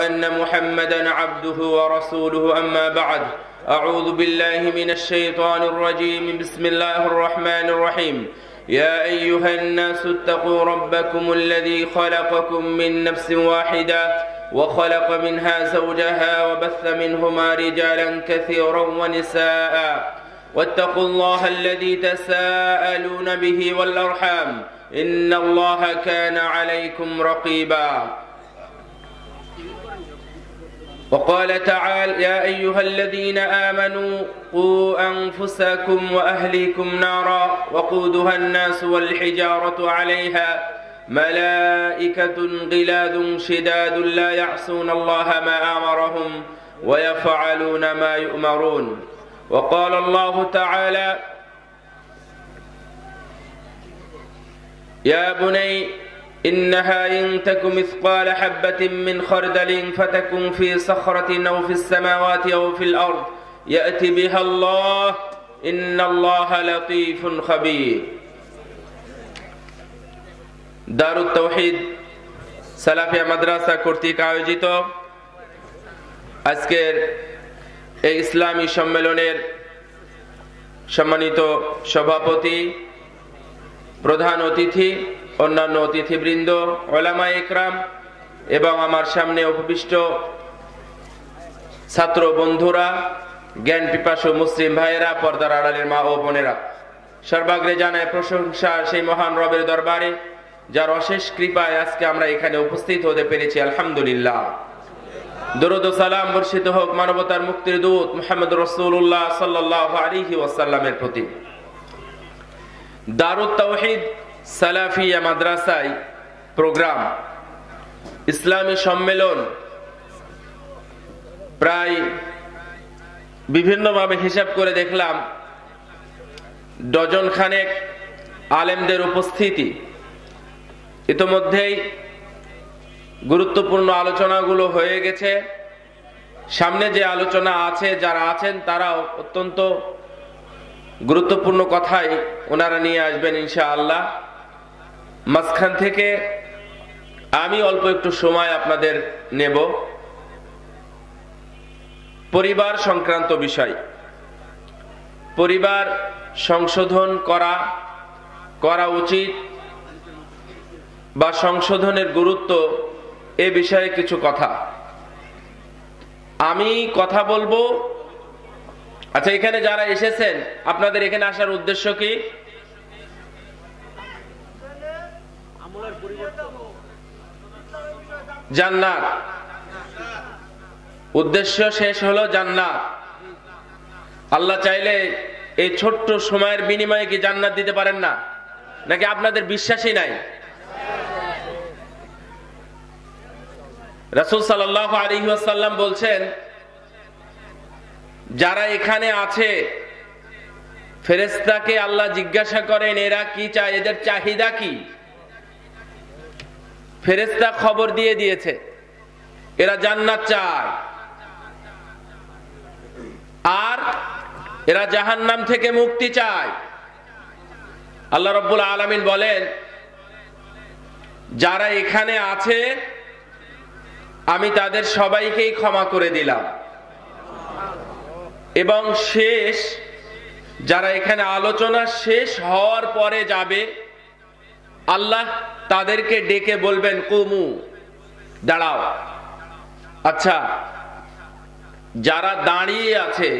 أن محمدا عبده ورسوله أما بعد أعوذ بالله من الشيطان الرجيم بسم الله الرحمن الرحيم يا أيها الناس اتقوا ربكم الذي خلقكم من نفس واحدة وخلق منها زوجها وبث منهما رجالا كثيرا ونساء واتقوا الله الذي تساءلون به والأرحام إن الله كان عليكم رقيبا وقال تعالى يا أيها الذين آمنوا قوا أنفسكم وأهليكم نارا وقودها الناس والحجارة عليها ملائكة غلاظ شداد لا يعصون الله ما أمرهم ويفعلون ما يؤمرون وقال الله تعالى يا بني إنها إن تك مثقال حبة من خردل فتكن في صخرة أو في السماوات أو في الأرض يأتي بها الله إن الله لطيف خبير দারুত তাওহীদ সালাফিয়া মাদ্রাসা কর্তৃক আয়োজিত আজকের এই ইসলামী সম্মেলনের সম্মানিত সভাপতি, প্রধান অতিথি, অন্যান্য অতিথিবৃন্দ, উলামা ইকরাম এবং আমার সামনে উপবিষ্ট ছাত্র বন্ধুরা, জ্ঞান পিপাসু মুসলিম ভাইয়েরা, পর্দার আড়ালের মা ও বোনেরা, সর্বাগ্রে জানায় প্রশংসা সেই মহান রবের দরবারে যার অশেষ কৃপায় আজকে আমরা এখানে উপস্থিত হতে পেরেছি। আলহামদুলিল্লাহ। দরুদ ও সালাম বর্ষিত হোক মানবতার মুক্তির দূত মুহাম্মদ রাসূলুল্লাহ সাল্লাল্লাহু আলাইহি ওয়াসাল্লামের প্রতি। দারুত তাওহীদ সালাফিয়া মাদ্রাসায় প্রোগ্রাম ইসলামী সম্মেলন প্রায় বিভিন্নভাবে হিসাব করে দেখলাম ডজন খানেক আলেমদের উপস্থিতি। ইতোমধ্যেই গুরুত্বপূর্ণ আলোচনাগুলো হয়ে গেছে। সামনে যে আলোচনা আছে, যারা আছেন তারাও অত্যন্ত গুরুত্বপূর্ণ কথাই ওনারা নিয়ে আসবেন ইনশাআল্লাহ। মাঝখান থেকে আমি অল্প একটু সময় আপনাদের নেব। পরিবার সংক্রান্ত বিষয়, পরিবার সংশোধন করা উচিত বা সংশোধনের গুরুত্ব, এ বিষয়ে কিছু কথা আমি কথা বলবো। আচ্ছা, এখানে যারা এসেছেন আপনাদের এখানে আসার উদ্দেশ্য কি? জান্নাত। উদ্দেশ্য শেষ হলো জান্নাত। আল্লাহ চাইলে এই ছোট্ট সময়ের বিনিময়ে কি জান্নাত দিতে পারেন না? নাকি আপনাদের বিশ্বাসই নাই? রাসূল সাল্লাল্লাহু আলাইহি ওয়াসাল্লাম বলছেন, যারা এখানে আছে ফেরেশতাকে আল্লাহ জিজ্ঞাসা করেন এরা কি চায়, এদের চাহিদা কি? ফেরেশতা খবর দিয়ে দিয়েছে এরা জান্নাত চায়, আর এরা জাহান্নাম থেকে মুক্তি চায়। আল্লাহ রাব্বুল আলামিন বলেন, যারা এখানে আছে আমি তাদের সবাইকেই ক্ষমা করে দিলাম, এবং শেষ যারা এখানে আলোচনা শেষ হওয়ার পরে যাবে আল্লাহ তাদেরকে ডেকে বলবেন কুমু, দাঁড়াও। আচ্ছা, যারা দাঁড়িয়ে আছে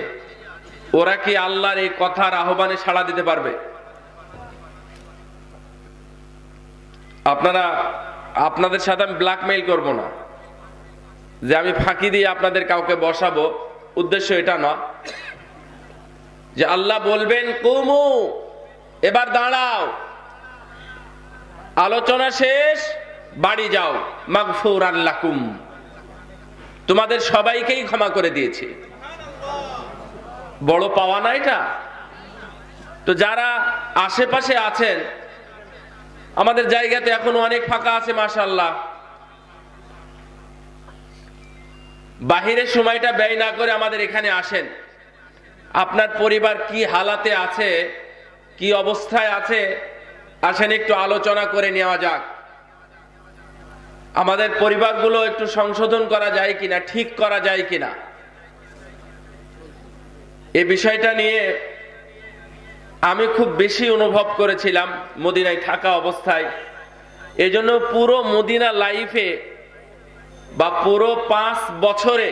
ওরা কি আল্লাহর এই কথার আহ্বানে সাড়া দিতে পারবে? আপনাদের সাথে আমি ব্ল্যাকমেইল করব না যে আমি ফাঁকি দিয়ে আপনাদের কাউকে বসাবো, উদ্দেশ্য এটা না। যে আল্লাহ বলবেন কুমু, এবার দাঁড়াও, আলোচনা শেষ, বাড়ি যাও, মাগফুরান লাকুম, তোমাদের সবাইকেই ক্ষমা করে দিয়েছি। বড় পাওয়া না এটা? তো যারা আশেপাশে আছেন, আমাদের জায়গাতে এখনো অনেক ফাঁকা আছে মাশাআল্লাহ, বাহিরের সময়টা ব্যয় না করে আমাদের এখানে আসেন। আপনার পরিবার কি হালাতে আছে, কি অবস্থায় আছে, আসেন একটু আলোচনা করে নেওয়া যাক। আমাদের পরিবারগুলো একটু সংশোধন করা যায় কিনা, ঠিক করা যায় কিনা, এই বিষয়টা নিয়ে আমি খুব বেশি অনুভব করেছিলাম মদিনায় থাকা অবস্থায়। এজন্য পুরো মদিনা লাইফে বা পুরো 5 বছরে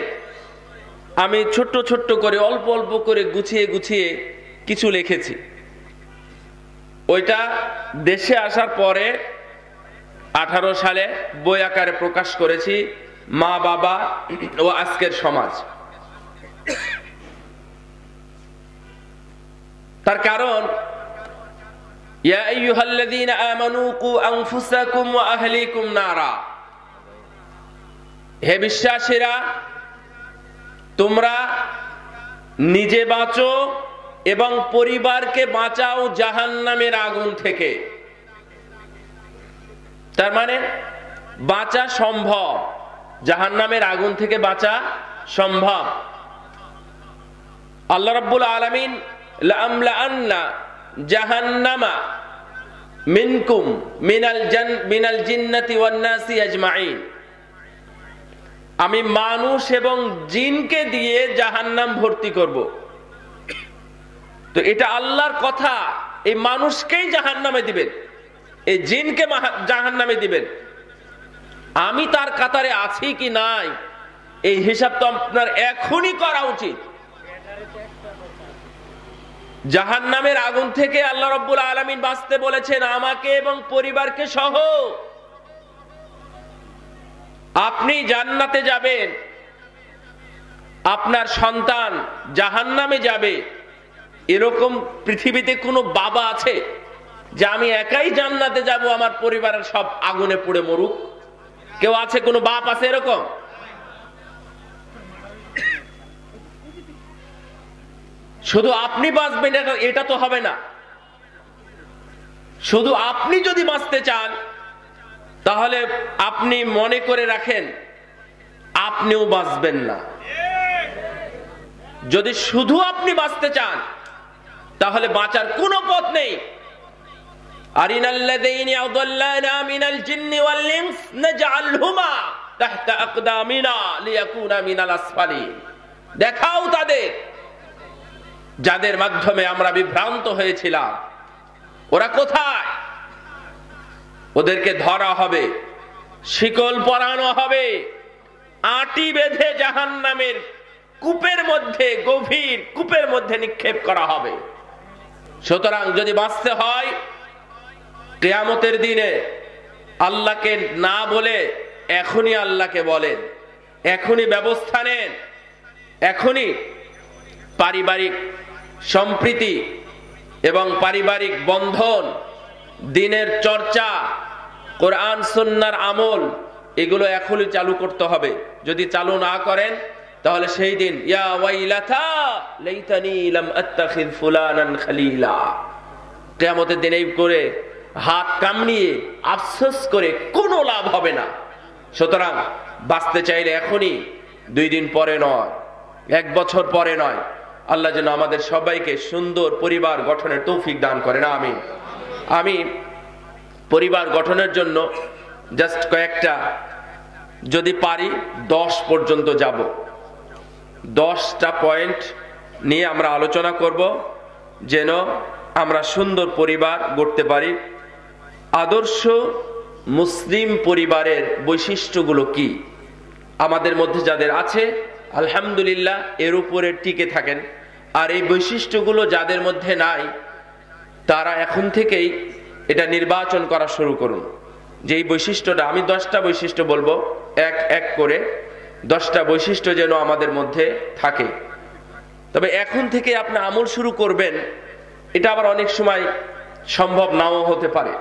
আমি ছোট্ট ছোট্ট করে অল্প অল্প করে গুছিয়ে গুছিয়ে কিছু লিখেছি। ওইটা দেশে আসার পরে 18 সালে বই আকারে প্রকাশ করেছি, মা বাবা ও আজকের সমাজ। তার কারণ, ইয়া আইয়ুহাল্লাযীনা আমানু কু আনফুসাকুম ওয়া আহলিকুম নারা, হে বিশ্বাসীরা, তোমরা নিজে বাঁচো এবং পরিবারকে বাঁচাও জাহান্নামের আগুন থেকে। তার মানে বাঁচা সম্ভব, জাহান্নামের আগুন থেকে বাঁচা সম্ভব। আল্লাহ রাব্বুল আলামিন লাআমলাআন্না জাহান্নামা মিনকুম মিনাল জিন্নাতি ওয়ান নাসি আজমাইন, আমি মানুষ এবং জিনকে দিয়ে জাহান্নাম ভর্তি করব। তো এটা আল্লাহর কথা, এই মানুষকেই জাহান্নামে দিবেন, এই জিনকে জাহান্নামে দিবেন। আমি তার কাতারে আছি কি নাই এই হিসাব তো আপনার এখনই করা উচিত। জাহান্নামের আগুন থেকে আল্লাহ রাব্বুল আলামিন বাঁচতে বলেছেন আমাকে এবং পরিবারকে সহ। আপনি জান্নাতে যাবেন, আপনার সন্তান জাহান্নামে যাবে, এরকম পৃথিবীতে কোনো বাবা আছে যে আমি একাই জান্নাতে যাব, আমার পরিবারের সব আগুনে পুড়ে মরুক? কেউ আছে? কোনো বাপ আছে এরকম? শুধু আপনি বাঁচবেন এটা তো হবে না। শুধু আপনি যদি বাঁচতে চান তাহলে আপনি মনে করে রাখেন আপনিও বাঁচবেন না। যদি শুধু আপনি বাঁচতে চান তাহলে বাঁচার কোনো পথ নেই। আরিনাল্লাযীনা আদাল্লানা মিনাল জিন্নি ওয়াল ইনস নাজআলহুমা তাহতা আকদামিনা লিয়াকুনা মিনাল আসফালিন, দেখাও তাদের যাদের মাধ্যমে আমরা বিভ্রান্ত হয়েছিলাম, ওরা কোথায়? ওদেরকে ধরা হবে, শিকল পরানো হবে, আটি বেঁধে জাহান্নামের কূপের মধ্যে, গভীর কূপের মধ্যে নিক্ষেপ করা হবে। সুতরাং যদি বাঁচতে হয় কিয়ামতের দিনে আল্লাহকে না বলে এখনই আল্লাহকে বলেন, এখনই ব্যবস্থা নেন, এখনই পারিবারিক সম্প্রীতি এবং পারিবারিক বন্ধন, দিনের চর্চা, কোরআন সুন্নাহর আমল, এগুলো এখনই চালু করতে হবে। যদি চালু না করেন তাহলে সেই দিন ইয়া ওয়াইলাতা লাইতানি লাম আত্তাখিয ফুলানান খলিলা, কিয়ামতের দিন এই করে হাত কামড়িয়ে আফসোস করে কোনো লাভ হবে না। সুতরাং বাঁচতে চাইলে এখনই, 2 দিন পরে নয়, 1 বছর পরে নয়। আল্লাহ যেন আমাদের সবাইকে সুন্দর পরিবার গঠনের তৌফিক দান করেন, আমিন। আমি পরিবার গঠনের জন্য জাস্ট কয়েকটা, যদি পারি 10 পর্যন্ত যাব, 10টা পয়েন্ট নিয়ে আমরা আলোচনা করব যেন আমরা সুন্দর পরিবার গড়তে পারি। আদর্শ মুসলিম পরিবারের বৈশিষ্ট্যগুলো কি আমাদের মধ্যে যাদের আছে আলহামদুলিল্লাহ এর উপরে টিকে থাকেন, আর এই বৈশিষ্ট্যগুলো যাদের মধ্যে নাই তারা এখন থেকেই এটা নির্বাচন করা শুরু করুন যে এই বৈশিষ্ট্যটা, আমি 10টা বৈশিষ্ট্য বলবো, এক এক করে 10টা বৈশিষ্ট্য যেন আমাদের মধ্যে থাকে। তবে এখন থেকে আপনি আমল শুরু করবেন, এটা আবার অনেক সময় সম্ভব নাও হতে পারে।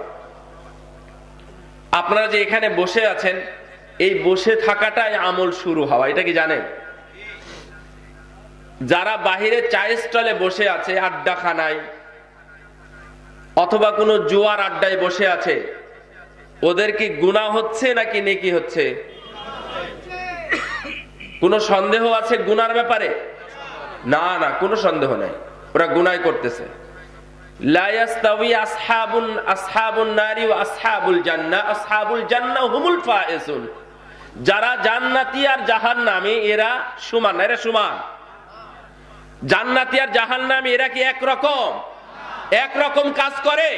আপনারা যে এখানে বসে আছেন, এই বসে থাকাটাই আমল শুরু হওয়া, এটা কি জানেন? যারা বাহিরে চায়ের স্টলে বসে আছে, আড্ডাখানায় অথবা কোনো জুয়ার আড্ডায় বসে আছে, ওদের কি গুনাহ হচ্ছে নাকি নেকি হচ্ছে? কোনো সন্দেহ আছে গুনার ব্যাপারে? না না, কোনো সন্দেহ নাই, ওরা গুনাহ করতেছে। লা ইয়াস্তাওয়ি আসহাবুন নারি ওয়া আসহাবুল জান্নাহ, আসহাবুল জান্নাহ হুমুল ফায়েজুন। যারা জান্নাতি আর জাহান্নামী এরা সমান, এরা সমান। জান্নাতি আর জাহান্নামী এরা কি একরকম? একরকম কাজ করে?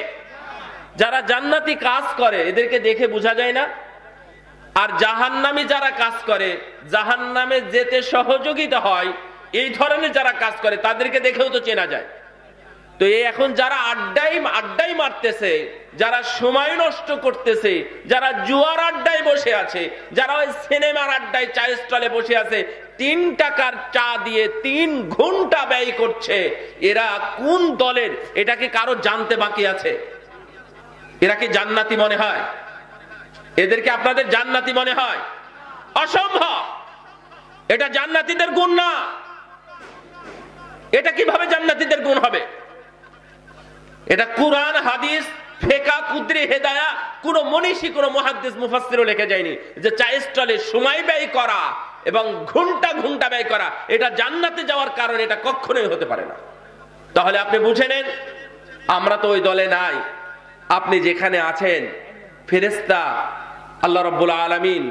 যারা জান্নাতি কাজ করে এদেরকে দেখে বোঝা যায় না? আর জাহান্নামী যারা কাজ করে, জাহান্নামে যেতে সহযোগিতা হয়, এই ধরনের যারা কাজ করে তাদেরকে দেখেও তো চেনা যায়। তো এই এখন যারা আড্ডাই মারতেছে, যারা সময় নষ্ট করতেছে, যারা জুয়ার আড্ডায় বসে আছে, যারা ওই সিনেমার আড্ডায় চা স্টলে বসে আছে, 3 টাকার চা দিয়ে 3 ঘন্টা ব্যয় করছে, এরা কোন দলের? এটা কি কারো জানতে বাকি আছে? এরা কি জান্নাতি মনে হয়? এদেরকে আপনাদের জান্নাতি মনে হয়? অসম্ভব। এটা জান্নাতীদের গুণ না। এটা কিভাবে জান্নাতীদের গুণ হবে? এটা কুরআন, হাদিস, ফিকহ, কুদরি, হেদায়া কোন মনীষী, কোন মুহাদ্দিস, মুফাসসিরও লিখে যায়নি যে চা স্টলে সময় ব্যয় করা এবং ঘন্টা ঘন্টা ব্যয় করা এটা জান্নাতে যাওয়ার কারণ। এটা কখনোই হতে পারে না। তাহলে আপনি বুঝে নেন, আমরা তো ওই দলে নাই। আপনি যেখানে আছেন, ফেরেশতা, আল্লাহ রাব্বুল আলামিন,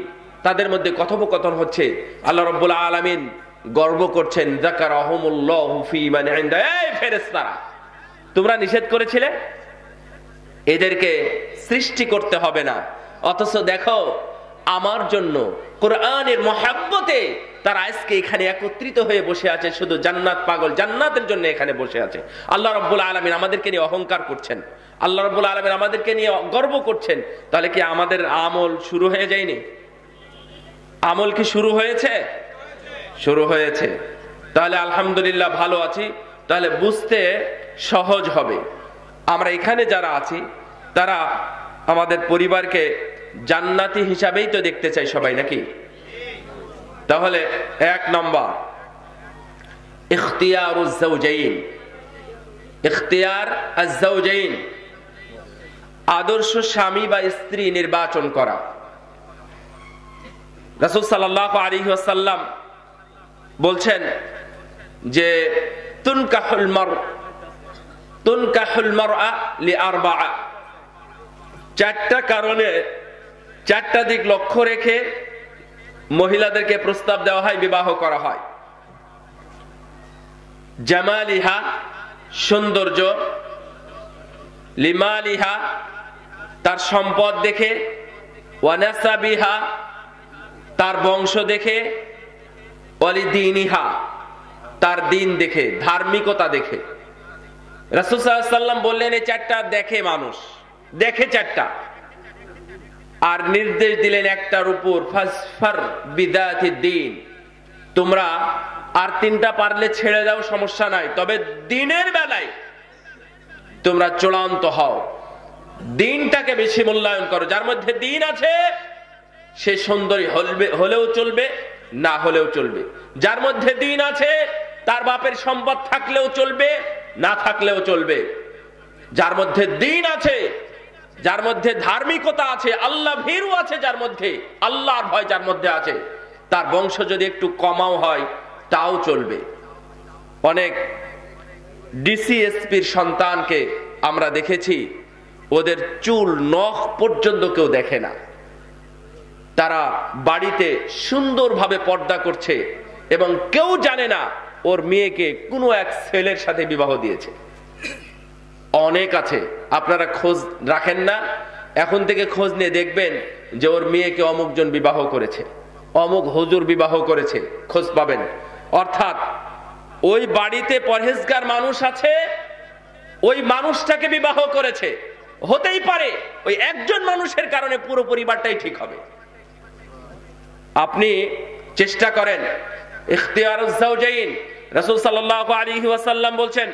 তাদের মধ্যে কথোপকথন হচ্ছে। আল্লাহ রাব্বুল আলামিন গর্ব করছেন, যাকারাহুমুল্লাহু ফী মান ইনদা। এই ফেরেশতারা, তোমরা নিষেধ করেছিলে এদেরকে সৃষ্টি করতে হবে না, অথচ দেখো আমার জন্য কোরআনের মহব্বতে তারা আজকে এখানে একত্রিত হয়ে বসে আছে। শুধু জান্নাত পাগল, জান্নাতের জন্য এখানে বসে আছে। আল্লাহ রাব্বুল আলামিন আমাদেরকে নিয়ে অহংকার করছেন, আল্লাহ রাব্বুল আলামিন আমাদেরকে নিয়ে গর্ব করছেন। তাহলে কি আমাদের আমল শুরু হয়ে যায়নি? আমল কি শুরু হয়েছে? শুরু হয়েছে। তাহলে আলহামদুলিল্লাহ ভালো আছি। তাহলে বুঝতে সহজ হবে। আমরা এখানে যারা আছি তারা আমাদের পরিবারকে জান্নাতি হিসাবেই তো দেখতে চাই সবাই, নাকি? তাহলে 1 নম্বর ইখতিয়ারুজ যাওজাইন, ইখতিয়ার আজ-যাওজাইন, আদর্শ স্বামী বা স্ত্রী নির্বাচন করা। রাসূল সাল্লাল্লাহু আলাইহি ওয়াসাল্লাম বলছেন যে তুনকাহুল মারআ লিআরবাআ, 4টা কারণে, 4টা দিক লক্ষ্য রেখে মহিলাদেরকে প্রস্তাব দেওয়া হয়, বিবাহ করা হয়। জামালিহা, সৌন্দর্য, লিমালিহা, তার সম্পদ দেখে, ওয়ানাসাবিহা, তার বংশ দেখে, ওয়ালিদিনিহা, তার দিন দেখে, ধার্মিকতা দেখে। রাসূল সাল্লাল্লাহু আলাইহি ওয়াসাল্লাম বললেন এই 4টা দেখে মানুষ, দেখে 4টা, আর নির্দেশ দিলেন একটার উপর, ফাসফার বিদাতিদ দ্বীন, তোমরা আর 3টা পারলে ছেড়ে দাও, সমস্যা নাই, তবে দিনের বেলায় তোমরা চূড়ান্ত হও, দিনটাকে বেশি মূল্যায়ন করো। যার মধ্যে দিন আছে সে সুন্দরী হলেও চলবে, না হলেও চলবে। যার মধ্যে দিন আছে তার বাপের সম্পদ থাকলেও চলবে, না থাকলেও চলবে। যার মধ্যে দিন আছে, যার মধ্যে ধার্মিকতা আছে, আল্লাহ ভীরু আছে, যার মধ্যে আল্লাহর ভয় যার মধ্যে আছে, তার বংশ যদি একটু কমাও হয় তাও চলবে। অনেক ডিসিএসপির সন্তানকে আমরা দেখেছি, ওদের চুল নখ পর্যন্ত কেউ দেখে না, তারা বাড়িতে সুন্দরভাবে পর্দা করছে এবং কেউ জানে না ওর মেয়েকে কোনো এক ছেলের সাথে বিবাহ দিয়েছে। অনেক আছে, আপনারা খোঁজ রাখেন না, এখন থেকে খোঁজ নিয়ে দেখবেন যে ওর মেয়েকে অমুক জন বিবাহ করেছে, অমুক হুজুর বিবাহ করেছে, খোঁজ পাবেন। অর্থাৎ ওই বাড়িতে পরহেজগার মানুষ আছে, ওই মানুষটাকে বিবাহ করেছে। হতেই পারে ওই একজন মানুষের কারণে পুরো পরিবারটাই ঠিক হবে। আপনি চেষ্টা করেন ইখতিয়ারুজ যাওজাইন। রাসূল সাল্লাল্লাহু আলাইহি ওয়াসাল্লাম বলছেন,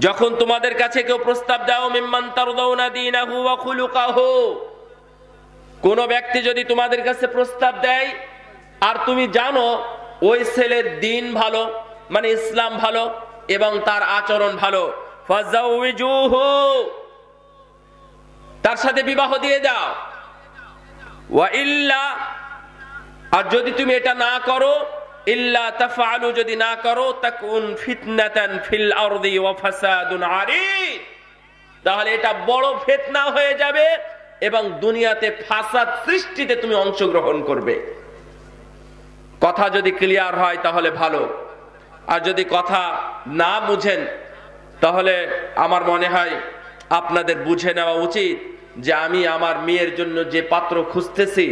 যখন তোমাদের কাছে কেউ প্রস্তাব দাও, মিম্মান তারদাউনা দীনাহু ওয়া খুলুকাহু, কোন ব্যক্তি যদি তোমাদের কাছে প্রস্তাব দেয় আর তুমি জানো ওই ছেলের দিন ভালো, মানে ইসলাম ভালো এবং তার আচরণ ভালো, ফাযাউজুহু, তার সাথে বিবাহ দিয়ে দাও। ওয়া ইল্লা, আর যদি তুমি এটা না করো, ইল্লা তাফআলু, যদি না করো, তাকুন ফিতনাতান ফিল আরদি ওয়া ফাসাদুন আরিদ, তাহলে এটা বড় ফিতনা হয়ে যাবে এবং দুনিয়াতে ফাসাদ সৃষ্টিতে তুমি অংশগ্রহণ করবে। কথা যদি ক্লিয়ার হয় তাহলে ভালো, আর যদি কথা না বুঝেন তাহলে আমার মনে হয় আপনাদের বুঝে নেওয়া উচিত যে আমি আমার মেয়ের জন্য যে পাত্র খুঁজতেছি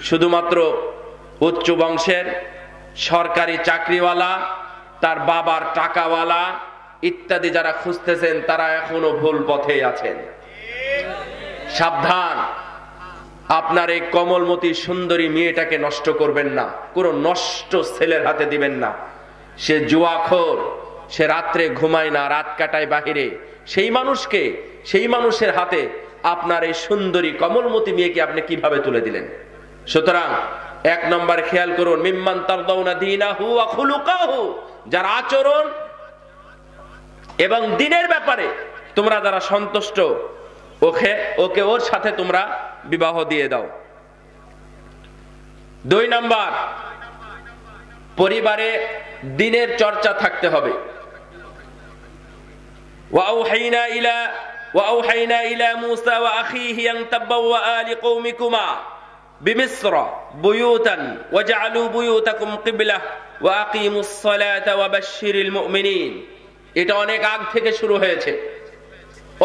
শুধুমাত্র উচ্চ বংশের, সরকারি চাকরিওয়ালা, তার বাবার টাকাওয়ালা ইত্যাদি যারা খুঁজতেছেন তারা এখনো ভুল পথে আছেন। সাবধান, আপনার এই কমলমতি সুন্দরী মেয়েটাকে নষ্ট করবেন না, কোনো নষ্ট ছেলের হাতে দিবেন না। সে জুয়াখোর, সে রাত্রে ঘুমায় না, রাত কাটায় বাহিরে, সেই মানুষকে, সেই মানুষের হাতে আপনার এই সুন্দরী কমলমতি মেয়েকে আপনি কিভাবে তুলে দিলেন। সুতরাং এক নম্বর খেয়াল করুন, মিম্মান তারদাউনা দীনাহু ওয়া খুলুকাহু, যার আচরণ এবং দিনের ব্যাপারে তোমরা যারা সন্তুষ্ট, ওকে ওর সাথে তোমরা বিবাহ দিয়ে দাও। 2 নাম্বার, পরিবারে দিনের চর্চা থাকতে হবে। وأوحينا إلى موسى وأخيه أن تبوأ لقومكما بمصر بيوتا وجعلوا بيوتكم قبلة وأقيموا الصلاة وبشر المؤمنين। এটা অনেক আগ থেকে শুরু হয়েছে,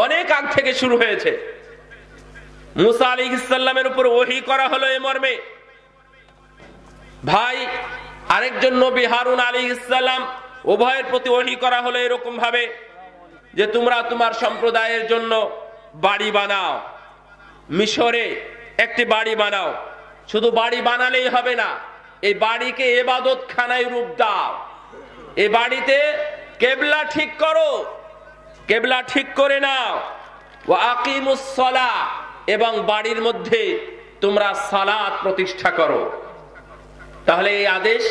অনেক আগ থেকে শুরু হয়েছে। মুসা আলাইহিস সালামের উপর ওহী করা হলো এই মর্মে। ভাই আরেকজন নবী হারুন আলাইহিস সালাম, উভয়ের প্রতি ওহী করা হলো এরকম ভাবে যে তোমরা তোমার সম্প্রদায়ের জন্য বাড়ি বানাও, মিশরে একটি বাড়ি বানাও। শুধু বাড়ি বানালেই হবে না, এই বাড়িকে ইবাদতখানায় রূপ দাও। এই বাড়িতে কিবলা ঠিক করো, কিবলা ঠিক করে নাও। ওয়া আকিমুস সালাহ, এবং বাড়ির মধ্যে তোমরা সালাত প্রতিষ্ঠা করো। তাহলে এই আদেশ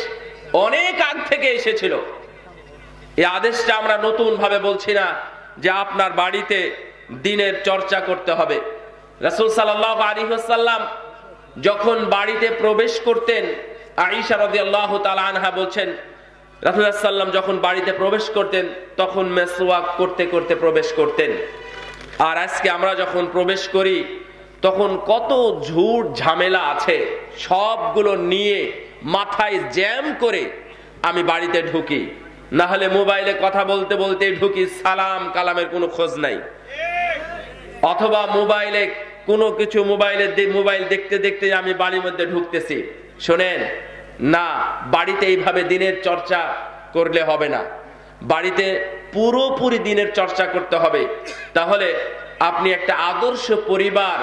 অনেক আগ থেকে এসেছিল। এই আদেশটা আমরা নতুন ভাবে বলছি না যে আপনার বাড়িতে দিনের চর্চা করতে হবে। রাসূল সাল্লাল্লাহু আলাইহি ওয়াসাল্লাম যখন বাড়িতে প্রবেশ করতেন, আয়েশা রাদিয়াল্লাহু তাআলা আনহা বলছেন, রাসূলুল্লাহ সাল্লাল্লাহু আলাইহি ওয়াসাল্লাম যখন বাড়িতে প্রবেশ করতেন তখন মেসওয়াক করতে করতে প্রবেশ করতেন। আর আজকে আমরা যখন প্রবেশ করি তখন কত ঝুট ঝামেলা আছে, সবগুলো নিয়ে মাথায় জ্যাম করে আমি বাড়িতে ঢুকি, না হলে মোবাইলে কথা বলতে বলতে ঢুকি, সালাম কালামের কোনো খোঁজ নাই। অথবা মোবাইলে কোনো কিছু, মোবাইল দেখতে দেখতে আমি বাড়ির মধ্যে ঢুকতেছি। শোনেন না, বাড়িতে এইভাবে দিনের চর্চা করলে হবে না, বাড়িতে পুরোপুরি দিনের চর্চা করতে হবে। তাহলে আপনি একটা আদর্শ পরিবার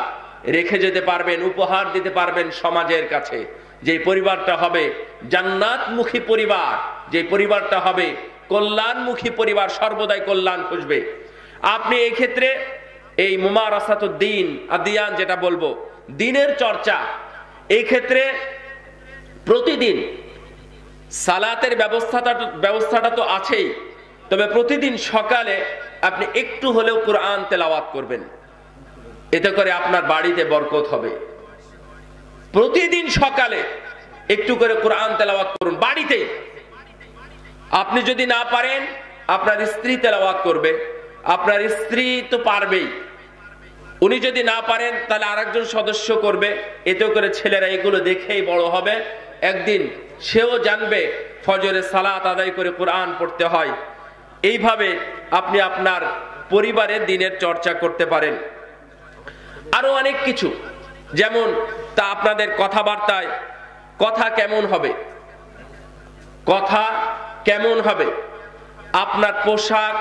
রেখে যেতে পারবেন, উপহার দিতে পারবেন সমাজের কাছে। যে পরিবারটা হবে জান্নাতমুখী পরিবার, যে পরিবারটা হবে কল্যাণমুখী পরিবার, সর্বদাই কল্যাণ খুঁজবে। আপনি এই ক্ষেত্রে এই মুমারাসাতুদ্দিন আদিয়ান যেটা বলবো, দিনের চর্চা, এই ক্ষেত্রে প্রতিদিন সালাতের ব্যবস্থাটা তো আছেই, তবে প্রতিদিন সকালে আপনি একটু হলেও কোরআন তেলাওয়াত করবেন, এতে করে আপনার বাড়িতে বরকত হবে। প্রতিদিন সকালে একটু করে কোরআন তেলাওয়াত করুন বাড়িতে। আপনি যদি না পারেন আপনার স্ত্রী তেলাওয়াত করবে, আপনার স্ত্রী তো পারবেই, উনি যদি না পারেন তাহলে আরেকজন সদস্য করবে। এতে করে ছেলেরা এগুলো দেখেই বড় হবে, একদিন সেও জানবে ফজরে সালাত আদায় করে কোরআন পড়তে হয়। এইভাবে আপনি আপনার পরিবারের দিনের চর্চা করতে পারেন। আরো অনেক কিছু, যেমন তা আপনাদের কথাবার্তায় কথা কেমন হবে, কথা কেমন হবে, আপনার পোশাক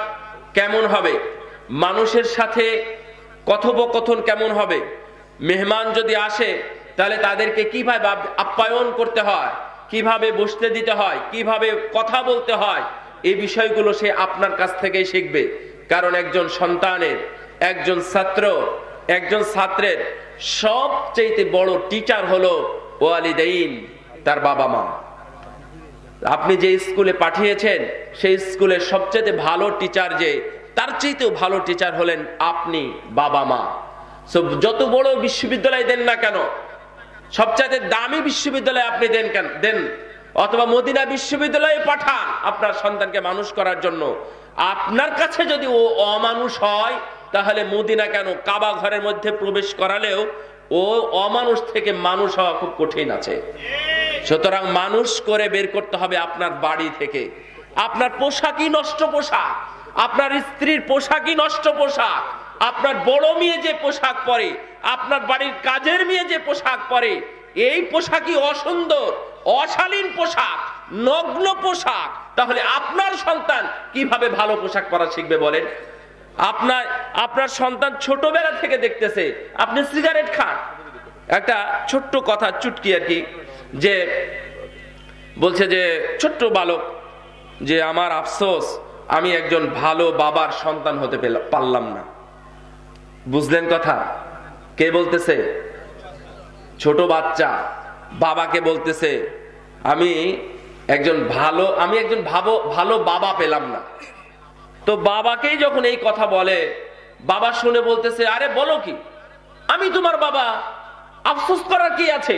কেমন হবে, মানুষের সাথে কথোপকথন কেমন হবে, মেহমান যদি আসে তাহলে তাদেরকে কিভাবে আপ্যায়ন করতে হয়, কিভাবে বসতে দিতে হয়, কিভাবে কথা বলতে হয়, এই বিষয়গুলো সে আপনার কাছ থেকেই শিখবে। কারণ একজন সন্তানের, একজন ছাত্রের সবচেয়ে বড় টিচার হলো ওয়ালিদাইন, তার বাবা মা। আপনি যে স্কুলে পাঠিয়েছেন সেই স্কুলের সবচেয়ে ভালো টিচার, যে তার চাইতেও ভালো টিচার হলেন আপনি, বাবা মা। যত বড় বিশ্ববিদ্যালয় দেন না কেন, সবচেয়ে দামি বিশ্ববিদ্যালয় আপনি দেন, অথবা মদিনা বিশ্ববিদ্যালয়ে পাঠান আপনার সন্তানকে মানুষ করার জন্য, আপনার কাছে যদি ও অমানুষ হয়, তাহলে মদিনা কেন, কাবা ঘরের মধ্যে প্রবেশ করালেও ও অমানুষ থেকে মানুষ হওয়া খুব কঠিন আছে। সুতরাং মানুষ করে বের করতে হবে আপনার বাড়ি থেকে। আপনার পোশাকই নষ্ট পোশাক, আপনার স্ত্রীর পোশাকই নষ্ট পোশাক, আপনার বড় মেয়ে যে পোশাক পরে, আপনার বাড়ির কাজের মেয়ে যে পোশাক পরে, এই পোশাকই অসুন্দর, অশালীন পোশাক, নগ্ন পোশাক, তাহলে আপনার সন্তান কিভাবে ভালো পোশাক পরা শিখবে বলেন? আপনার সন্তান ছোটবেলা থেকে দেখতেছে আপনি সিগারেট খান। একটা ছোট্ট কথা, চুটকি আর কি, যে বলছে যে ছোট্ট বালক যে আমার আফসোস, আমি একজন ভালো বাবার সন্তান হতে পারলাম না। বুঝলেন কথা? কে বলতেছে? ছোট বাচ্চা বাবাকে বলতেছে আমি একজন ভালো বাবা পেলাম না। তো বাবাকেই যখন এই কথা বলে, বাবা শুনে বলতেছে আরে বলো কি, আমি তোমার বাবা, আফসোস করার কি আছে,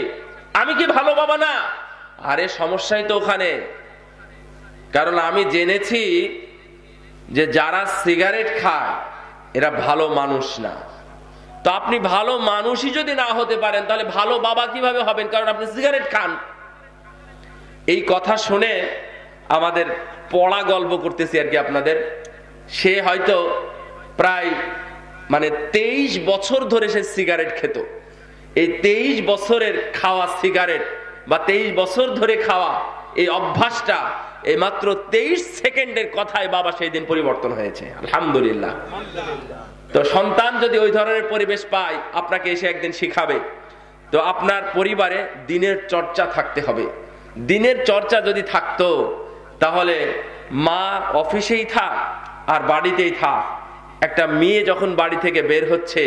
আমি কি ভালো বাবা না? আরে সমস্যাই তো ওখানে, কারণ আমি জেনেছি যে যারা সিগারেট খায় এরা ভালো মানুষ না। তো আপনি ভালো মানুষই যদি না হতে পারেন, তাহলে ভালো বাবা কিভাবে হবেন? কারণ আপনি সিগারেট খান। এই কথা শুনে আমাদের পড়া গল্প করতেছি আর কি আপনাদের। সে হয়তো প্রায় 23 বছর ধরে সে সিগারেট খেত। এই 23 বছরের খাওয়া সিগারেট বা 23 বছর ধরে খাওয়া এই অভ্যাসটা এই মাত্র 23 সেকেন্ডের কথায় বাবা সেই দিন পরিবর্তন হয়েছে, আলহামদুলিল্লাহ। তো সন্তান যদি ওই ধরনের পরিবেশ পায়, আপনাকে এসে একদিন শিখাবে। তো আপনার পরিবারে দিনের চর্চা থাকতে হবে। দিনের চর্চা যদি থাকতো, তাহলে মা অফিসেই থাক আর বাড়িতেই থাক, একটা মেয়ে যখন বাড়ি থেকে বের হচ্ছে,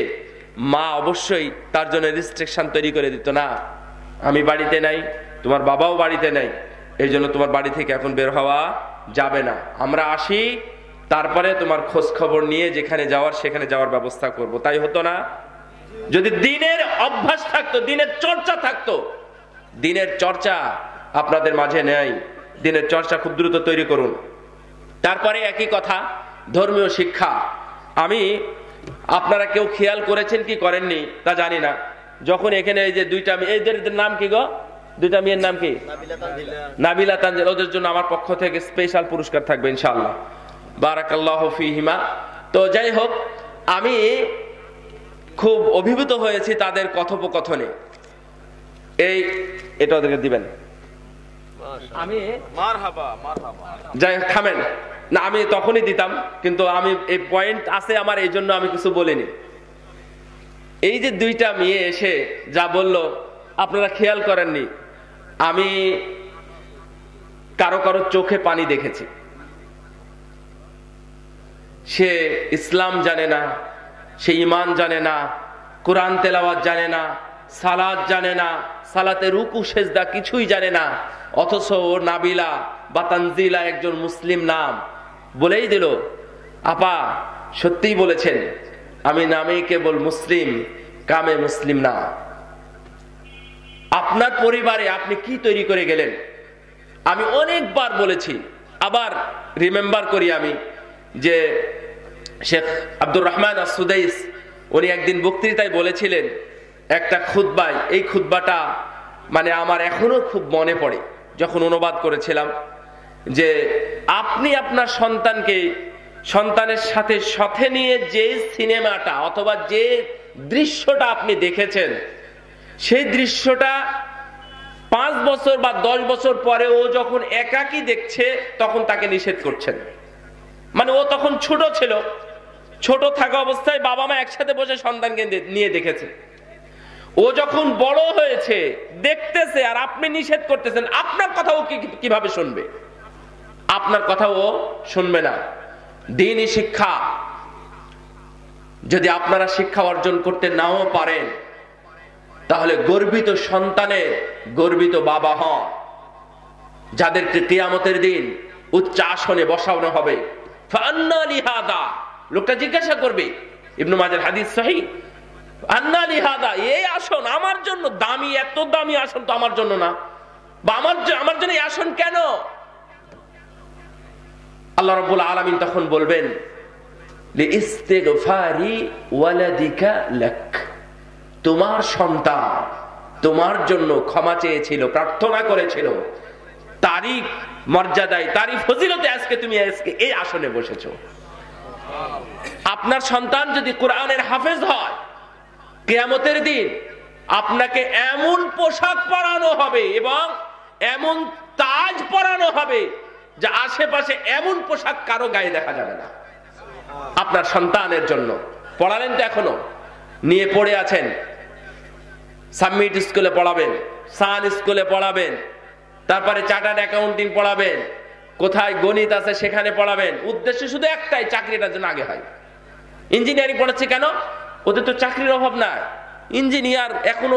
মা অবশ্যই তার জন্য রেস্ট্রিকশন তৈরি করে দিত, না আমি বাড়িতে নাই, তোমার বাবাও বাড়িতে নাই, এই জন্য তোমার বাড়ি থেকে এখন বের হওয়া যাবে না, আমরা আসি, তারপরে তোমার খোঁজ খবর নিয়ে যেখানে যাওয়ার সেখানে যাওয়ার ব্যবস্থা করব। তাই হতো না? যদি দিনের অভ্যাস থাকতো, দিনের চর্চা থাকতো। দিনের চর্চা আপনাদের মাঝে নেই, দিনের চর্চা খুব দ্রুত তৈরি করুন। তারপরে একই কথা, ধর্মীয় শিক্ষা। আপনারা কেউ খেয়াল করেছেন কি করেননি তা জানি না, যখন এখানে এই যে দুইটা মেয়ে, এদের নাম কি গো? দুইটা মেয়ের নাম কি? নাবিলা তানজিল। ওদের জন্য আমার পক্ষ থেকে স্পেশাল পুরস্কার থাকবে ইনশাআল্লাহ, বারাকাল্লাহু ফীহিমা। তো যাই হোক, আমি খুব অভিভূত হয়েছি তাদের কথোপকথনে। এটা ওদেরকে দিবেন। আমি যাই থামেন না, আমি তখনই দিতাম, কিন্তু আমি এই পয়েন্ট আছে আমার, এই জন্য আমি কিছু বলিনি। এই যে দুইটা মেয়ে এসে যা বলল, আপনারা খেয়াল করেননি, আমি কারো কারো চোখে পানি দেখেছি। সে ইসলাম জানে না, সে ঈমান জানে না, কোরআন তেলাওয়াত জানে না, সালাত জানে না, সালাতে রুকু সেজদা কিছুই জানে না, অথচ নাবিলা বা তানজিলা একজন মুসলিম নাম বলেই দিল। আপা সত্যিই বলেছেন, আমি নামে কেবল মুসলিম, কামে মুসলিম না। আপনার পরিবারে আপনি কি তৈরি করে গেলেন? আমি অনেকবার বলেছি, আবার রিমেম্বার করি আমি, যে শেখ আব্দুর রহমান আস-সুদাইস উনি একদিন বক্তৃতায় বলেছিলেন একটা খুতবায়, এই খুতবাটা আমার এখনো খুব মনে পড়ে যখন অনুবাদ করেছিলাম, যে আপনি আপনার সন্তানের সাথে নিয়ে যে সিনেমাটা অথবা যে দৃশ্যটা আপনি দেখেছেন, সেই দৃশ্যটা 5 বছর বা 10 বছর পরে ও যখন একাকী দেখছে, তখন তাকে নিষেধ করছেন। ও তখন ছোট ছিল, ছোট থাকা অবস্থায় বাবা মা একসাথে বসে সন্তানকে নিয়ে দেখেছে। ও যখন বড় হয়েছে, দেখতেছে, আর আপনি নিষেধ করতেছেন, আপনার কথা ও কিভাবে শুনবে? আপনার কথা ও শুনবে না। দ্বীনি শিক্ষা যদি আপনারা শিক্ষা অর্জন করতে নাও পারেন, তাহলে গর্বিত সন্তানের গর্বিত বাবা হন, যাদেরকে কিয়ামতের দিন উচ্চ আসনে বসানো হবে। ফান্না লিহাদা, লোকটা জিজ্ঞাসা করবে, ইবনে মাজার হাদিস সহিহ, আন্না লিহাদা, এই আসন আমার জন্য দামি, এত দামি আসন তো আমার জন্য না। বা আমার জন্য এই আসন কেন? আল্লাহ রাব্বুল আলামিন তখন বলবেন লিইস্তিগফারি ওয়ালাদিকা লাক, তোমার সন্তান তোমার জন্য ক্ষমা চেয়েছিল, প্রার্থনা করেছিল, তারই মর্যাদায়, তারই ফজিলতে আজকে তুমি এই আসনে বসেছো। আপনার সন্তান যদি কোরআনের হাফেজ হয়, কিয়ামতের দিন আপনাকে এমন পোশাক পরানো হবে এবং এমন তাজ পরানো হবে যে আশেপাশে এমন পোশাক কারো গায়ে দেখা যাবে না। আপনার সন্তানের জন্য পড়ালেন তো, এখনো নিয়ে পড়ে আছেন, সাবমিট স্কুলে পড়াবেন, সান স্কুলে পড়াবেন, তারপরে চার্টার্ড অ্যাকাউন্টিং পড়াবেন, কোথায় গণিত আছে সেখানে পড়াবেন। উদ্দেশ্য শুধু একটাই, চাকরিটার জন্য আগে হয়। ইঞ্জিনিয়ারিং পড়াচ্ছে কেন? ওদের তো চাকরির অভাব নাই। ইঞ্জিনিয়ার এখনো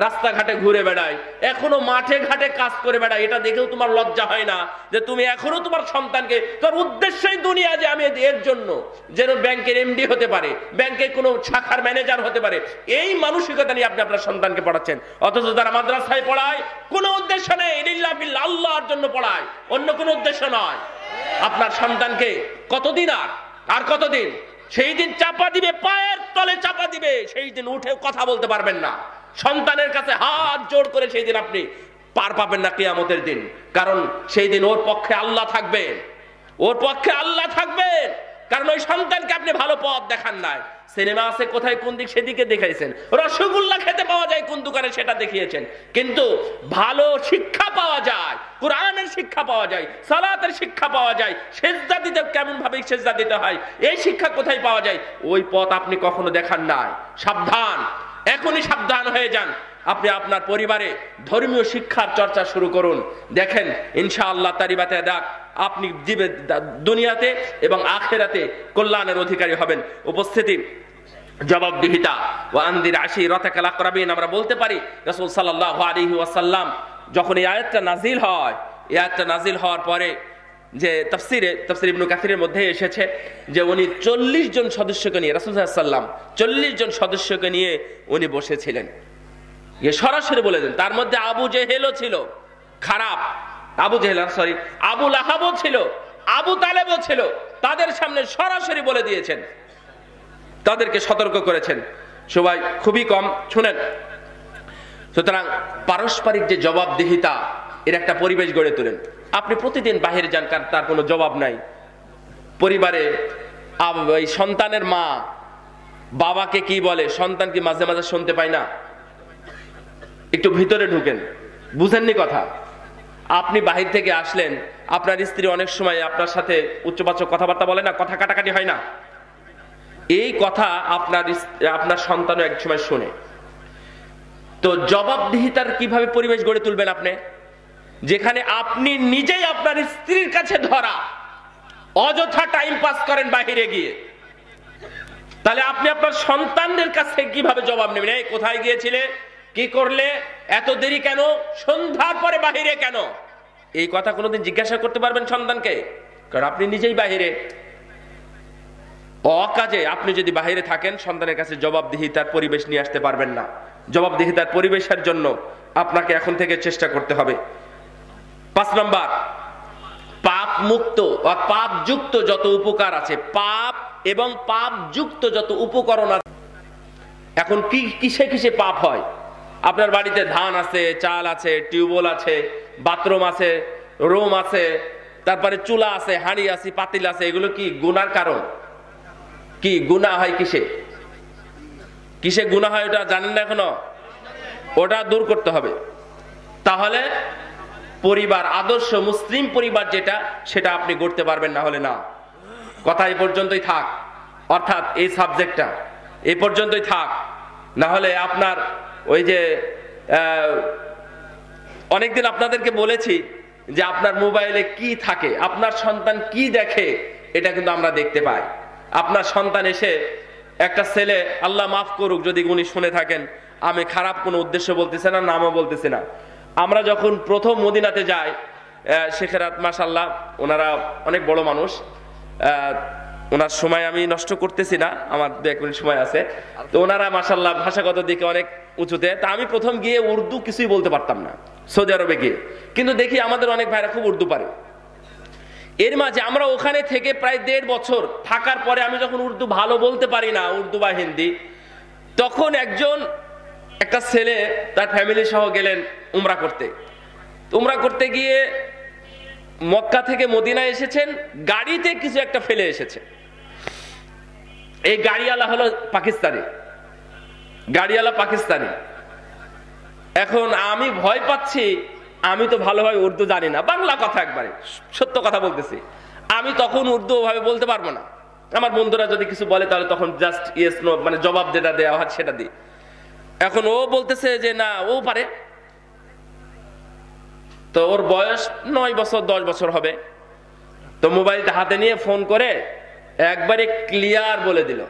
রাস্তাঘাটে ঘুরে বেড়ায়, এখনো মাঠে ঘাটে কাজ করে বেড়ায়। এটা দেখেও তোমার লজ্জা হয় না যে তুমি এখনো তোমার সন্তানকে, তোর উদ্দেশ্যই দুনিয়া যে আমি এর জন্য যেন ব্যাংকের এমডি হতে পারে, ব্যাংকের কোনো শাখার ম্যানেজার হতে পারে, এই মানসিকতা নিয়ে আপনি আপনার সন্তানকে পড়াচ্ছেন। অথচ যারা মাদ্রাসায় পড়ায় কোনো উদ্দেশ্য নেই, লিল্লাহ বিল্লাহ, আল্লাহর জন্য পড়ায়, অন্য কোনো উদ্দেশ্য নয়। আপনার সন্তানকে কতদিন আর কতদিন সেই দিন চাপা দিবে, পায়ের তলে চাপা দিবে, সেই দিন উঠে কথা বলতে পারবেন না। সন্তানের কাছে হাত জোড় করে সেই দিন আপনি পার পাবেন না কিয়ামতের দিন। কারণ সেই দিন ওর পক্ষে আল্লাহ থাকবেন, ওর পক্ষে আল্লাহ থাকবেন। কারণ ওই সন্তানকে আপনি ভালো পথ দেখান নাই। সিনেমা আছে কোথায়, কোন দিক সেদিকে দেখাইছেন। রসগোল্লা খেতে পাওয়া যায় কোন দোকানে সেটা দেখিয়েছেন। কিন্তু ভালো শিক্ষা পাওয়া যায়, কোরআনের শিক্ষা পাওয়া যায়, সালাতের শিক্ষা পাওয়া যায়, সেজদা দিতে কেমন ভাবে সেজদা দিতে হয়, এই শিক্ষা কোথায় পাওয়া যায়, ওই পথ আপনি কখনো দেখান নাই। সাবধান, এখনই সাবধান হয়ে যান। আপনি আপনার পরিবারে ধর্মীয় শিক্ষার চর্চা শুরু করুন। দেখেন ইনশাআল্লাহ তারিবাতে দেখ আপনি দুনিয়াতে এবং আখিরাতে কল্যাণের অধিকারী হবেন। উপস্থিতি, জবাবদিহিতা, ওয়া আনদির আশিরাতাকাল আকরাবিন, আমরা বলতে পারি রাসূল সাল্লাল্লাহু আলাইহি ওয়াসাল্লাম যখন এই আয়াতটা নাজিল হয়, এই আয়াতটা নাজিল হওয়ার পরে যে তাফসির ইবনে কাসিরের মধ্যে এসেছে যে উনি 40 জন সদস্যকে নিয়ে, রাসূল সাল্লাল্লাহু আলাইহি ওয়াসাল্লাম 40 জন সদস্যকে নিয়ে উনি বসেছিলেন। সরাসরি বলে দেন, তার মধ্যে আবু জেহেলও ছিল, খারাপ আবু লাহাবও ছিল, আবু তালেবও ছিল। তাদের সামনে সরাসরি বলে দিয়েছেন, তাদেরকে সতর্ক করেছেন। সবাই খুবই কম শুনেন। সুতরাং পারস্পরিক যে জবাবদিহিতা, এর একটা পরিবেশ গড়ে তোলেন। আপনি প্রতিদিন বাহিরে যান, কারণ তার কোনো জবাব নাই। পরিবারে সন্তানের মা বাবাকে কি বলে, সন্তান কি মাঝে মাঝে শুনতে পায় না? একটু ভিতরে ঢুকেন, বুঝেননি কথা। আপনি বাহির থেকে আসলেন, আপনার স্ত্রী অনেক সময় আপনার সাথে উচ্চবাচ্য কথাবার্তা বলে না, কথা কাটাকাটি হয় না? এই কথা আপনার সন্তানও এক সময় শোনে। তো জবাবদিহিতার কিভাবে পরিবেশ গড়ে তুলবেন আপনি? যেখানে আপনি নিজেই আপনার স্ত্রীর কাছে ধরা, অযথা টাইম পাস করেন বাহিরে গিয়ে, তাহলে আপনি আপনার সন্তানদের কাছে কিভাবে জবাব নেবেন? এই কোথায় গিয়েছিলে, কি করলে, এত দেরি কেন, সন্ধ্যার পরে বাহিরে কেন? এই কথা কোনোদিন জিজ্ঞাসা করতে পারবেন সন্তানকে? কারণ আপনি নিজেই বাহিরে অকাজে। আপনি যদি বাহিরে থাকেন, সন্তানের কাছে জবাবদিহিতার পরিবেশ নিয়ে আসতে পারবেন না। জবাবদিহিতার পরিবেশের জন্য আপনাকে এখন থেকে চেষ্টা করতে হবে। 5 নম্বর, পাপ মুক্ত বা পাপ যুক্ত যত উপকার আছে, পাপ এবং পাপ যুক্ত যত উপকরণ আছে। এখন কিসে কিসে পাপ হয়? আপনার বাড়িতে ধান আছে, চাল আছে, টিউবওয়েল আছে, বাথরুম আছে, রুম আছে, তারপরে চুলা আছে, হাঁড়ি আছে, পাতিল আছে, এগুলো কি গুনার কারণ? কি গুনাহ হয় কিসে? কিসে গুনাহ হয় ওটা জানেন না এখনো? ওটা দূর করতে হবে। তাহলে পরিবার, আদর্শ মুসলিম পরিবার যেটা, সেটা আপনি গড়তে পারবেন, না হলে না। কথা এই পর্যন্তই থাক, অর্থাৎ এই সাবজেক্টটা এই পর্যন্তই থাক। না হলে আপনার ওই যে অনেকদিন আপনাদেরকে বলেছি যে আপনার মোবাইলে কি থাকে, আপনার সন্তান কি দেখে, এটা কিন্তু আমরা দেখতে পাই। আপনার সন্তান এসে, একটা ছেলে, আল্লাহ মাফ করুক যদি উনি শুনে থাকেন, আমি খারাপ কোনো উদ্দেশ্য বলতেছি না, নামও বলতেছি না। আমরা যখন প্রথম মদিনাতে যাই, শেখেরাত মাশাআল্লাহ, ওনারা অনেক বড় মানুষ, ওনার সময় আমি নষ্ট করতেছি না, আমার 2-1 মিনিট সময় আছে। তো ওনারা মাশাআল্লাহ ভাষাগত দিকে অনেক উঁচুতে। তা আমি প্রথম গিয়ে উর্দু কিছুই বলতে পারতাম না সৌদি আরবে গিয়ে, কিন্তু দেখি আমাদের অনেক ভাইরা খুব উর্দু পারে। এর মাঝে আমরা ওখানে থেকে প্রায় 1.5 বছর থাকার পরে আমি যখন উর্দু ভালো বলতে পারি না, উর্দু বা হিন্দি, তখন একটা ছেলে তার ফ্যামিলি সহ গেলেন উমরা করতে। উমরা করতে গিয়ে মক্কা থেকে মদিনায় এসেছেন, গাড়িতে কিছু একটা ফেলে এসেছে। এই গাড়িওয়ালা হলো পাকিস্তানি। এখন আমি ভয় পাচ্ছি, আমি তো ভালোভাবে উর্দু জানি না, বাংলা কথা একবারে সত্য কথা বলতেছি, আমি তখন উর্দু ভাবে বলতে পারবো না। আমার বন্ধুরা যদি কিছু বলে তাহলে তখন জাস্ট ইয়েস নো, মানে জবাব যেটা দেওয়া হয় সেটা দিই। এখন ও বলতেছে যে না ও পারে। তো ওর বয়স 9 বছর 10 বছর হবে। তো মোবাইলটা হাতে নিয়ে ফোন করে একবারে ক্লিয়ার বলে দিল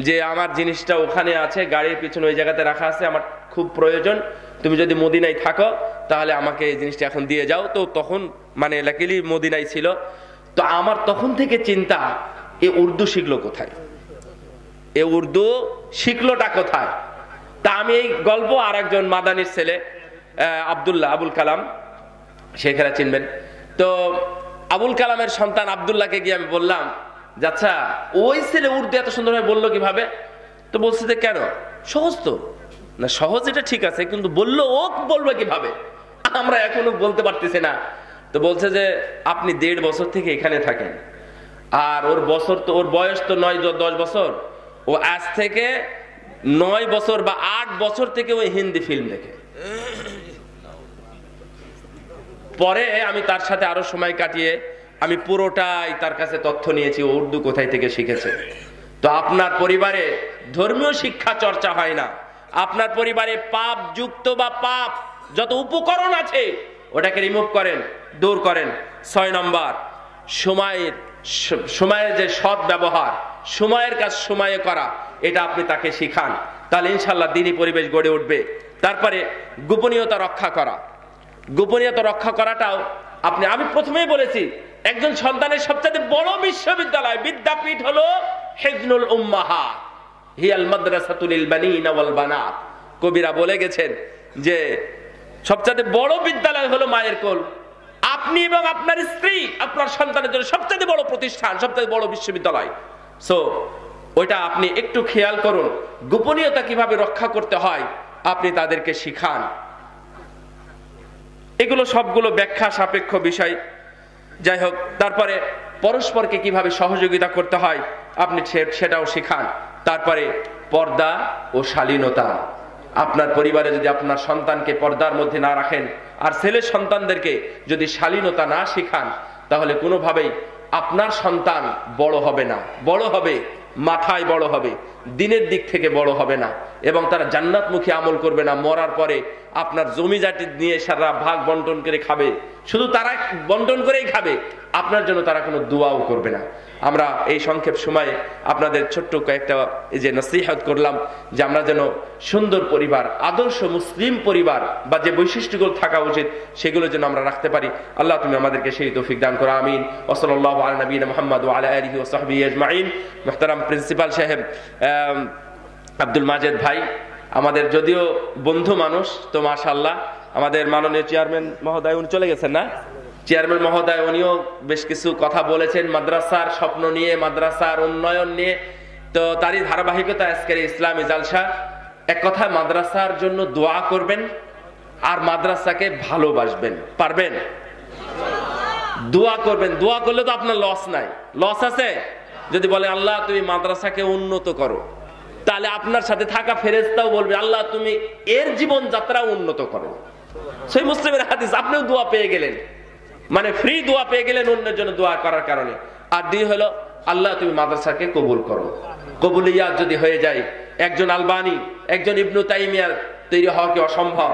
যে আমার জিনিসটা ওখানে আছে, গাড়ির পিছনে ওই জায়গাতে রাখা আছে, আমার খুব প্রয়োজন, তুমি যদি মদিনায় থাকো তাহলে আমাকে এই জিনিসটা এখন দিয়ে যাও। তো তখন মানে লাকিলি মদিনায় ছিল। তো আমার তখন থেকে চিন্তা, এ উর্দু শিখলো কোথায়, এ উর্দু শিখলোটা কোথায়। তা আমি এই গল্প আর একজন মাদানির ছেলে আবুল কালাম, শেখেরা চিনবেন, তো আবুল কালামের সন্তান আব্দুল্লাহকে গিয়ে আমি বললাম, আচ্ছা ওই ছেলে উর্দু এত সুন্দরভাবে বললো কিভাবে? তো বলছে যে কেন, সহজ তো না। সহজ এটা ঠিক আছে, কিন্তু বললো ও বলবে কিভাবে, আমরা এখনো বলতে পারতেছি না। তো বলছে যে আপনি 1.5 বছর থেকে এখানে থাকেন, আর ওর বয়স তো 9-10 বছর, ও আজ থেকে 9 বছর বা 8 বছর থেকে ওই হিন্দি ফিল্ম দেখে। পরে আমি তার সাথে আরো সময় কাটিয়ে আমি পুরোটাই তার কাছে তথ্য নিয়েছি ও উর্দু কোথায় থেকে শিখেছে। তো আপনার পরিবারে ধর্মীয় শিক্ষা চর্চা হয় না, আপনার পরিবারে পাপ যুক্ত বা পাপ যত উপকরণ আছে ওটাকে রিমুভ করেন, দূর করেন। 6 নম্বর, সময়ের যে সৎ ব্যবহার, সময়ের কাজ সময়ে করা, এটা আপনি তাকে শিখান, তাহলে ইনশাআল্লাহ দ্বীনি পরিবেশ গড়ে উঠবে। তারপরে গোপনীয়তা রক্ষা করা, গোপনীয়তা রক্ষা করাটাও আমি প্রথমেই বলেছি, একজন সন্তানের সবচেয়ে বড় বিশ্ববিদ্যালয় বিদ্যাপীঠ হলো হিজনুল উম্মাহাত হিয়াল মাদ্রাসাতুল বানিনা ওয়াল বানাত। কবিরা বলে গেছেন যে সবচেয়ে বড় বিদ্যালয় হলো মায়ের কোল। আপনি এবং আপনার স্ত্রী আপনার সন্তানের জন্য সবচেয়ে বড় প্রতিষ্ঠান, সবচেয়ে বড় বিশ্ববিদ্যালয়। সো ওইটা আপনি একটু খেয়াল করুন, গোপনীয়তা কিভাবে রক্ষা করতে হয় আপনি তাদেরকে শিখান। এগুলো সবগুলো ব্যাখ্যা সাপেক্ষ বিষয়, যাই হোক। তারপরে পরস্পরকে কিভাবে সহযোগিতা করতে হয় আপনি সেটাও শিখান। তারপরে পর্দা ও শালীনতা, আপনার পরিবারে যদি আপনার সন্তানকে পর্দার মধ্যে না রাখেন আর ছেলে সন্তানদেরকে যদি শালীনতা না শিখান, তাহলে কোনোভাবেই আপনার সন্তান বড় হবে না, বড় হবে মাথায় বড় হবে, দিনের দিক থেকে বড় হবে না, এবং তারা জান্নাতমুখী আমল করবে না। মরার পরে আপনার জমি জাতি নিয়ে সারা ভাগ বন্টন করে খাবে, শুধু তারা বন্টন করেই খাবে, আপনার জন্য তারা কোনো দোয়াও করবে না। আমরা এই সংক্ষেপ সময়ে আপনাদের ছোট্ট কয়েকটা এই যে নসিহত করলাম যে আমরা যেন সুন্দর পরিবার, আদর্শ মুসলিম পরিবার বা যে বৈশিষ্ট্যগুলো থাকা উচিত সেগুলো যেন আমরা রাখতে পারি। আল্লাহ তুমি আমাদেরকে সেই তৌফিক দান করো, আমিন। ওয়া সাল্লাল্লাহু আলা নবিয়িনা মুহাম্মদ ওয়া আলা আলিহি ওয়া সাহবিহি আজমাইন। মুহতারাম প্রিন্সিপাল সাহেব আব্দুল মাজেদ ভাই আমাদের যদিও বন্ধু মানুষ, তো মাশাআল্লাহ আমাদের মাননীয় চেয়ারম্যান মহোদয়, উনি চলে গেছেন না, চেয়ারম্যান মহোদয় উনিও বেশ কিছু কথা বলেছেন মাদ্রাসার স্বপ্ন নিয়ে, মাদ্রাসার উন্নয়ন নিয়ে। তো তারই ধারাবাহিকতা আজকের ইসলামী জালসা। এক কথা, মাদ্রাসার জন্য দোয়া করবেন আর মাদ্রাসাকে ভালোবাসবেন, পারবেন? দোয়া করবেন, দোয়া করলে তো আপনার লস নাই, লস আছে? যদি বলে আল্লাহ তুমি মাদ্রাসাকে উন্নত করো, তাহলে আপনার সাথে থাকা ফেরেশতাও বলবে আল্লাহ তুমি এর জীবন যাত্রা উন্নত করো। সেই মুসলিমের হাদিস, আপনিও দোয়া পেয়ে গেলেন, মানে ফ্রি দোয়া পেয়ে গেলেন অন্যের জন্য দোয়া করার কারণে। আর দুই হলো আল্লাহ তুমি মাদ্রাসাকে কবুল করো। কবুলিয়াত যদি হয়ে যায়, একজন আলবানি, একজন ইবনু তাইমিয়ার তৈরি হওয়া কি অসম্ভব?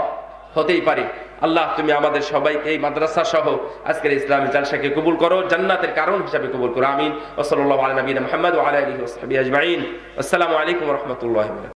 হতেই পারে। আল্লাহ তুমি আমাদের সবাইকে এই মাদ্রাসা সহ আজকের ইসলামী জালসাকে কবুল করো, জান্নাতের কারণ হিসেবে কবুল করো, আমিন। ওয়া সাল্লাল্লাহু আলা নবিয়িনা মুহাম্মদ ওয়া আলা আলিহি ওয়া সাহবিহি আজমাইন। আসসালামু আলাইকুম ওয়া রাহমাতুল্লাহি ওয়া বারাকাতুহু।